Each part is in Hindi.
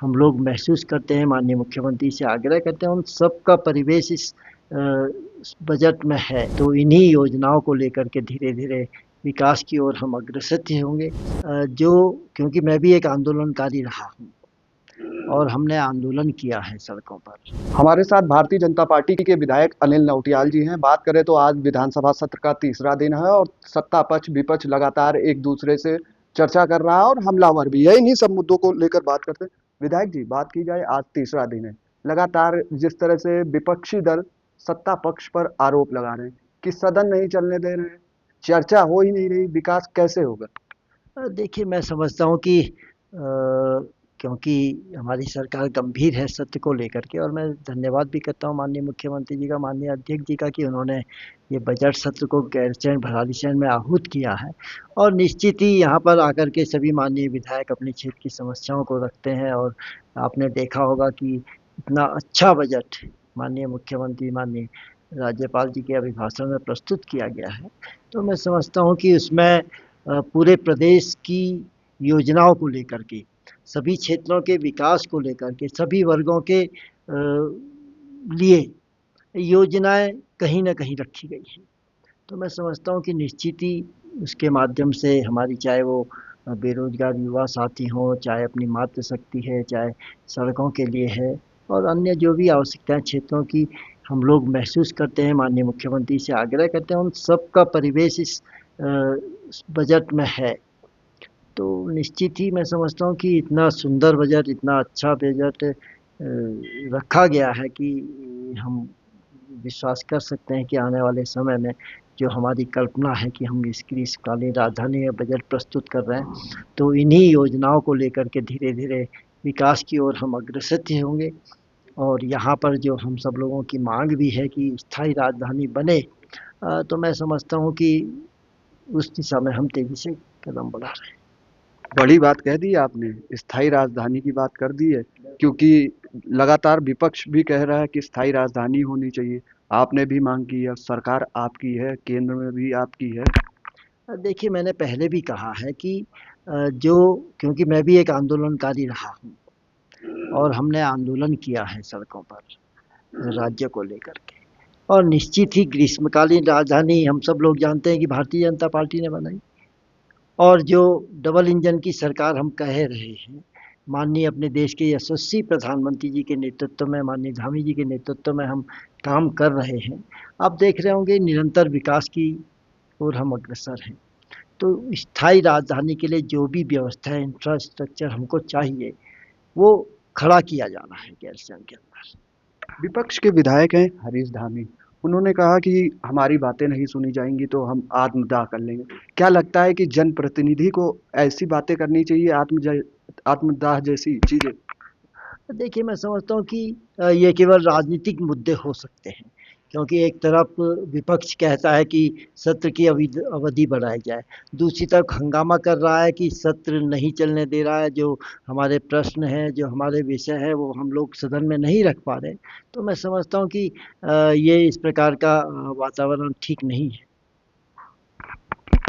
हम लोग महसूस करते हैं, माननीय मुख्यमंत्री से आग्रह करते हैं, उन सबका परिवेश इस बजट में है। तो इन्हीं योजनाओं को लेकर के धीरे-धीरे विकास की ओर हम अग्रसर होंगे। जो क्योंकि मैं भी एक आंदोलनकारी रहा हूँ और हमने आंदोलन किया है सड़कों पर। हमारे साथ भारतीय जनता पार्टी के विधायक अनिल नौटियाल जी हैं। बात करें तो आज विधानसभा सत्र का तीसरा दिन है और सत्ता पक्ष विपक्ष लगातार एक दूसरे से चर्चा कर रहा है और हमलावर भी है। इन्हीं सब मुद्दों को लेकर बात करते हैं। विधायक जी, बात की जाए, आज तीसरा दिन है, लगातार जिस तरह से विपक्षी दल सत्ता पक्ष पर आरोप लगा रहे हैं कि सदन नहीं चलने दे रहे हैं, चर्चा हो ही नहीं रही, विकास कैसे होगा? देखिए, मैं समझता हूँ कि क्योंकि हमारी सरकार गंभीर है सत्य को लेकर के, और मैं धन्यवाद भी करता हूँ माननीय मुख्यमंत्री जी का, माननीय अध्यक्ष जी का, कि उन्होंने ये बजट सत्र को गैरसैंण भराड़ीसैंण में आहूत किया है। और निश्चित ही यहाँ पर आकर के सभी माननीय विधायक अपने क्षेत्र की समस्याओं को रखते हैं, और आपने देखा होगा कि इतना अच्छा बजट माननीय मुख्यमंत्री, माननीय राज्यपाल जी के अभिभाषण में प्रस्तुत किया गया है। तो मैं समझता हूँ कि उसमें पूरे प्रदेश की योजनाओं को लेकर के, सभी क्षेत्रों के विकास को लेकर के, सभी वर्गों के लिए योजनाएं कहीं न कहीं रखी गई हैं। तो मैं समझता हूँ कि निश्चित ही उसके माध्यम से हमारी, चाहे वो बेरोजगार युवा साथी हों, चाहे अपनी मातृशक्ति है, चाहे सड़कों के लिए है, और अन्य जो भी आवश्यकताएं क्षेत्रों की हम लोग महसूस करते हैं, माननीय मुख्यमंत्री से आग्रह करते हैं, उन सबका परिवेश इस बजट में है। तो निश्चित ही मैं समझता हूँ कि इतना सुंदर बजट, इतना अच्छा बजट रखा गया है कि हम विश्वास कर सकते हैं कि आने वाले समय में जो हमारी कल्पना है कि हम इस ग्रीष्मकालीन राजधानी में बजट प्रस्तुत कर रहे हैं, तो इन्हीं योजनाओं को लेकर के धीरे-धीरे विकास की ओर हम अग्रसर होंगे। और यहाँ पर जो हम सब लोगों की मांग भी है कि स्थायी राजधानी बने, तो मैं समझता हूँ कि उस दिशा में हम तेज़ी से कदम बढ़ा रहे हैं। बड़ी बात कह दी आपने, स्थायी राजधानी की बात कर दी है, क्योंकि लगातार विपक्ष भी कह रहा है कि स्थायी राजधानी होनी चाहिए। आपने भी मांग की है, सरकार आपकी है, केंद्र में भी आपकी है। देखिए, मैंने पहले भी कहा है कि जो क्योंकि मैं भी एक आंदोलनकारी रहा हूँ और हमने आंदोलन किया है सड़कों पर राज्य को लेकर के, और निश्चित ही ग्रीष्मकालीन राजधानी हम सब लोग जानते हैं कि भारतीय जनता पार्टी ने बनाई। और जो डबल इंजन की सरकार हम कह रहे हैं, माननीय अपने देश के यशस्वी प्रधानमंत्री जी के नेतृत्व में, माननीय धामी जी के नेतृत्व में हम काम कर रहे हैं। आप देख रहे होंगे निरंतर विकास की ओर हम अग्रसर हैं। तो स्थायी राजधानी के लिए जो भी व्यवस्था है, इंफ्रास्ट्रक्चर हमको चाहिए, वो खड़ा किया जाना है गैरसैंण के अंदर। विपक्ष के विधायक हैं हरीश धामी, उन्होंने कहा कि हमारी बातें नहीं सुनी जाएंगी तो हम आत्मदाह कर लेंगे। क्या लगता है कि जनप्रतिनिधि को ऐसी बातें करनी चाहिए, आत्मदाह जैसी चीजें? देखिए, मैं समझता हूँ कि ये केवल राजनीतिक मुद्दे हो सकते हैं, क्योंकि एक तरफ विपक्ष कहता है कि सत्र की अवधि बढ़ाई जाए, दूसरी तरफ हंगामा कर रहा है कि सत्र नहीं चलने दे रहा है, जो हमारे प्रश्न हैं, जो हमारे विषय है, वो हम लोग सदन में नहीं रख पा रहे। तो मैं समझता हूँ कि ये इस प्रकार का वातावरण ठीक नहीं है।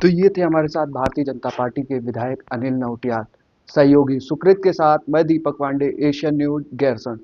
तो ये थे हमारे साथ भारतीय जनता पार्टी के विधायक अनिल नौटियाल। सहयोगी सुकृत के साथ मैं दीपक पांडे, एशियन न्यूज, गैरसैंण।